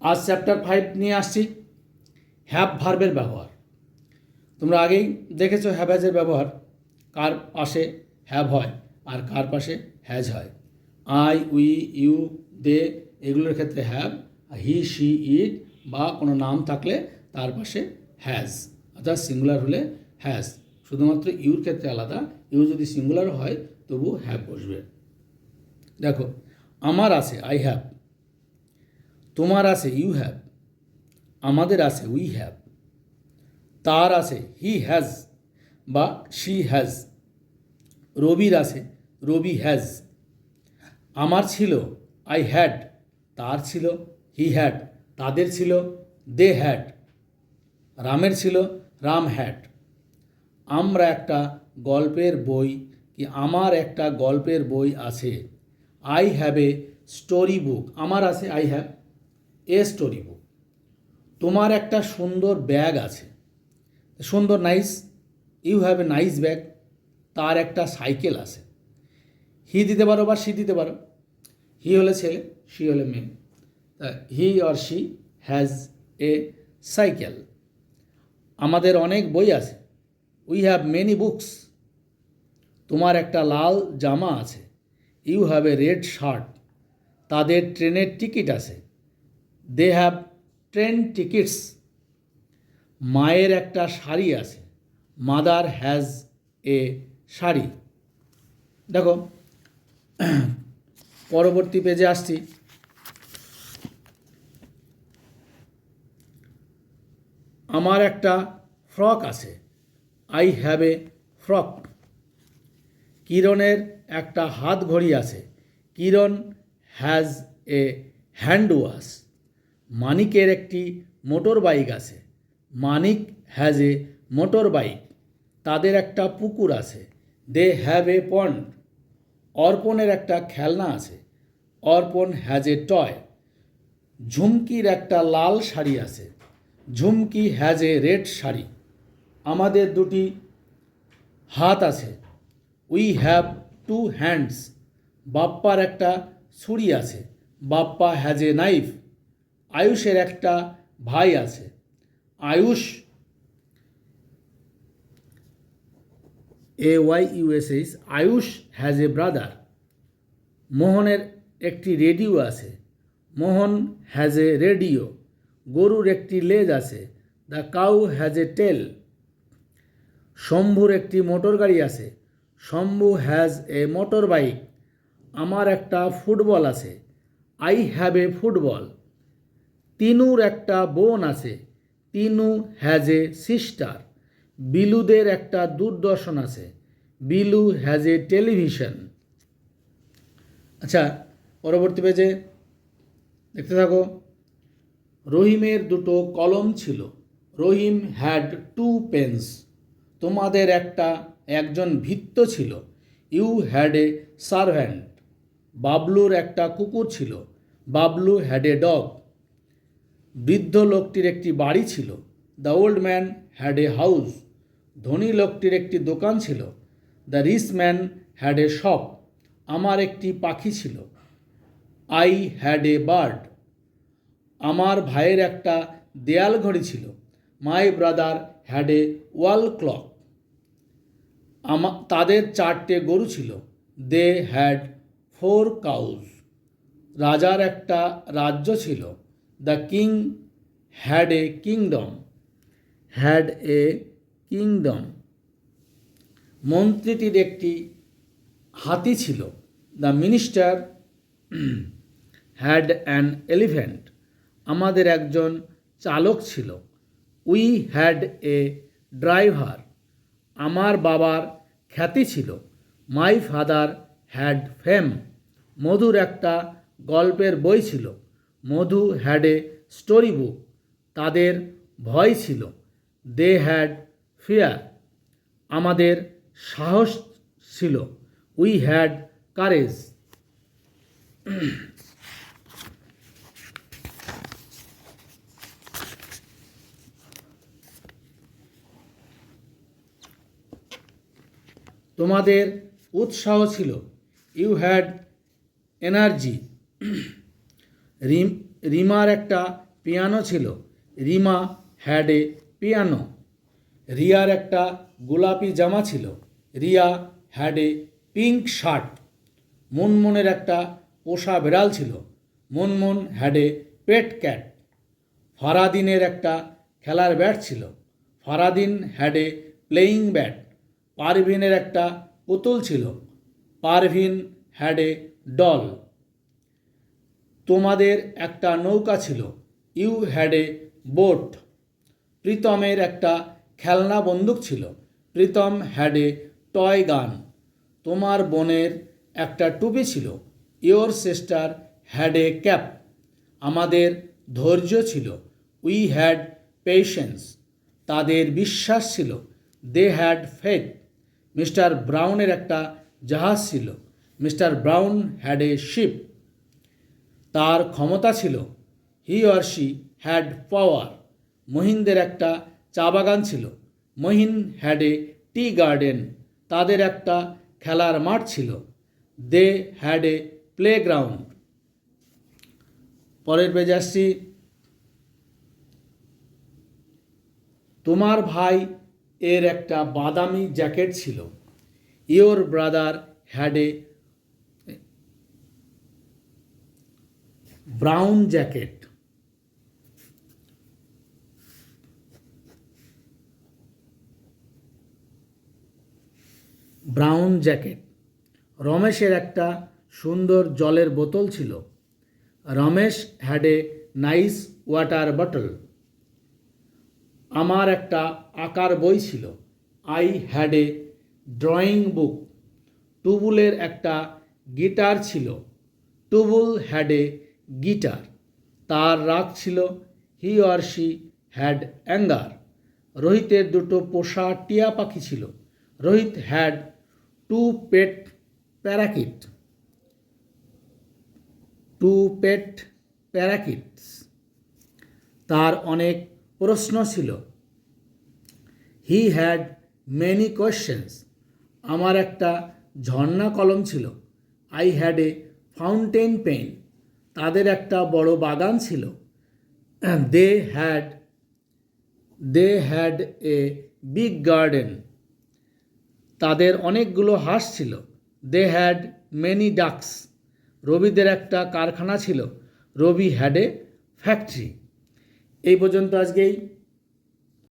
আজ চ্যাপ্টার 5 নিয়ে আসছি হ্যাভ ভার্বের ব্যবহার। তোমরা আগেই দেখেছো হ্যাভ হ্যাজের ব্যবহার, কার পাশে হ্যাভ হয় আর কার পাশে হ্যাজ হয়। আই, উই, ইউ, দে এগুলোর ক্ষেত্রে হ্যাভ, হি, শি, ইট বা কোনো নাম থাকলে তার পাশে হ্যাজ, অর্থাৎ সিঙ্গুলার হলে হ্যাজ। শুধুমাত্র ইউর ক্ষেত্রে আলাদা, ইউ যদি সিঙ্গুলার হয় তবু হ্যাভ বসবে। দেখো, আমার আছে আই হ্যাভ, তোমার আছে ইউ হ্যাভ, আমাদের আছে উই হ্যাভ, তার আছে হি হ্যাজ বা শি হ্যাজ, রবির আছে রবি হ্যাজ, আমার ছিল আই হ্যাড, তার ছিল হি হ্যাড, তাদের ছিল দে হ্যাড, রামের ছিল রাম হ্যাড। আমরা একটা গল্পের বই কি আমার একটা গল্পের বই আছে, I have a story book, আমার আছে I have a story book. তোমার একটা সুন্দর ব্যাগ আছে, সুন্দর nice, you have a nice bag, তার একটা সাইকেল আছে। হি দিতে পারো বা শি দিতে পারো, হি হলে ছেলে, শি হলে মেয়ে। হি or she has a cycle. আমাদের অনেক বই আছে, উই হ্যাভ মেনি বুকস। তোমার একটা লাল জামা আছে, you have a red shirt, তাদের ট্রেনের টিকিট আছে, দে হ্যাভ ট্রেন টিকিটস। মায়ের একটা শাড়ি আছে, মাদার হ্যাজ এ শাড়ি। দেখো, পরবর্তী পেজে আসছি। আমার একটা ফ্রক আছে, আই হ্যাভ এ ফ্রক। কিরণের একটা হাত ঘড়ি আছে, কিরণ হ্যাজ এ হ্যান্ড ওয়াচ। মানিকের একটি মোটর বাইক আছে, মানিক হ্যাজ এ মোটর বাইক, তাদের একটা পুকুর আছে, দে হ্যাভ এ পন্ড। অর্পণের একটা খেলনা আছে, অর্পণ হ্যাজ এ টয়। ঝুমকির একটা লাল শাড়ি আছে, Jhumki has a red sari. আমাদের দুটি হাত আছে, উই হ্যাভ টু হ্যান্ডস। বাপ্পার একটা ছুরি আছে, বাপ্পা হ্যাজ এ নাইফ। আয়ুষের একটা ভাই আছে, Ayush AYUSH, Ayush has a brother. মোহনের একটি রেডিও আছে, মোহন হ্যাজ এ রেডিও। গরুর একটি লেজ আছে, দ্য কাউ হ্যাজ এ টেল। শম্ভুর একটি মোটর গাড়ি আছে, Shambhu has a motor bike. আমার একটা ফুটবল আছে, আই হ্যাভ এ ফুটবল। তিনুর একটা বোন আছে, তিনু হ্যাজ এ সিস্টার। বিলুদের একটা দূরদর্শন আছে, বিলু হ্যাজ এ টেলিভিশন। আচ্ছা, পরবর্তী পেজে দেখতে থাকো। রহিমের দুটো কলম ছিল, রহিম হ্যাড টু পেন্স। তোমাদের একজন ভৃত্য ছিল, ইউ হ্যাড এ সার্ভ্যান্ট। বাবলুর একটা কুকুর ছিল, বাবলু হ্যাড এ ডগ। বৃদ্ধ লোকটির একটি বাড়ি ছিল, the old man had a house. ধনী লোকটির একটি দোকান ছিল, the rich man had a shop. আমার একটি পাখি ছিল, আই হ্যাড এ বার্ড। আমার ভাইয়ের একটা দেয়াল ঘড়ি ছিল, my brother had A wall clock. তাদের 4টে গরু ছিল, দে হ্যাড 4 কাউজ। রাজার একটা রাজ্য ছিল, the king had a kingdom, had a kingdom. মন্ত্রীটির একটি হাতি ছিল, the minister had an elephant. আমাদের একজন চালক ছিল, উই হ্যাড এ ড্রাইভার। আমার বাবার খ্যাতি ছিল, মাই ফাদার হ্যাড ফেম। মধুর একটা গল্পের বই ছিল, মধু হ্যাড এ স্টোরি বুক। তাদের ভয় ছিল, দে হ্যাড ফিয়ার। আমাদের সাহস ছিল, উই হ্যাড কারেজ। তোমাদের উৎসাহ ছিল, ইউ হ্যাড এনার্জি। রিমার একটা পিয়ানো ছিল। Rima had a piano. রিয়ার একটা গোলাপি জামা ছিল। Riya had a pink shirt. মুনমুনের একটা পোষা বিড়াল ছিল। Munmun had a pet cat. ফারাদিনের একটা খেলার ব্যাট ছিল। Faradin had a playing bat. পারভিনের একটা পুতুল ছিল। Parvin had a doll. তোমাদের একটা নৌকা ছিল। You had a boat. প্রীতমের একটা খেলনা বন্দুক ছিল। প্রীতম হ্যাড এ টয় গান। তোমার বোনের একটা টুপি ছিল। Your sister had a cap. আমাদের ধৈর্য ছিল। We had patience. তাদের বিশ্বাস ছিল। They had faith. মিস্টার ব্রাউনের একটা জাহাজ ছিল। Mister Brown had a ship. তার ক্ষমতা ছিল। He or she had power. মহিনদের একটা চা বাগান ছিল। Mahin had a tea garden. তাদের একটা খেলার মাঠ ছিল। They had a playground. পরের পেজে আসছি। তোমার ভাই এর একটা বাদামি জ্যাকেট ছিল। Your brother had a brown jacket. Brown jacket. রমেশের একটা সুন্দর জলের বোতল ছিল। Ramesh had a nice water bottle. আমার একটা আঁকার বই ছিল। I had a drawing book. টুবুলের একটা গিটার ছিল। Tubul had a guitar. তার রাগ ছিল। He or she had anger. রোহিতের দুটো পোষা টিয়া পাখি ছিল। Rohit had two pet parakeet. Two pet parakeets. তার অনেক প্রশ্ন ছিল। He had many questions. আমার একটা ঝর্ণা কলম ছিল। I had a fountain pen. তাদের একটা বড় বাগান ছিল। They had a big garden. তাদের অনেকগুলো হাঁস ছিল। They had many ducks. রবিদের একটা কারখানা ছিল। Rabi had a factory. এই পর্যন্ত আজকেই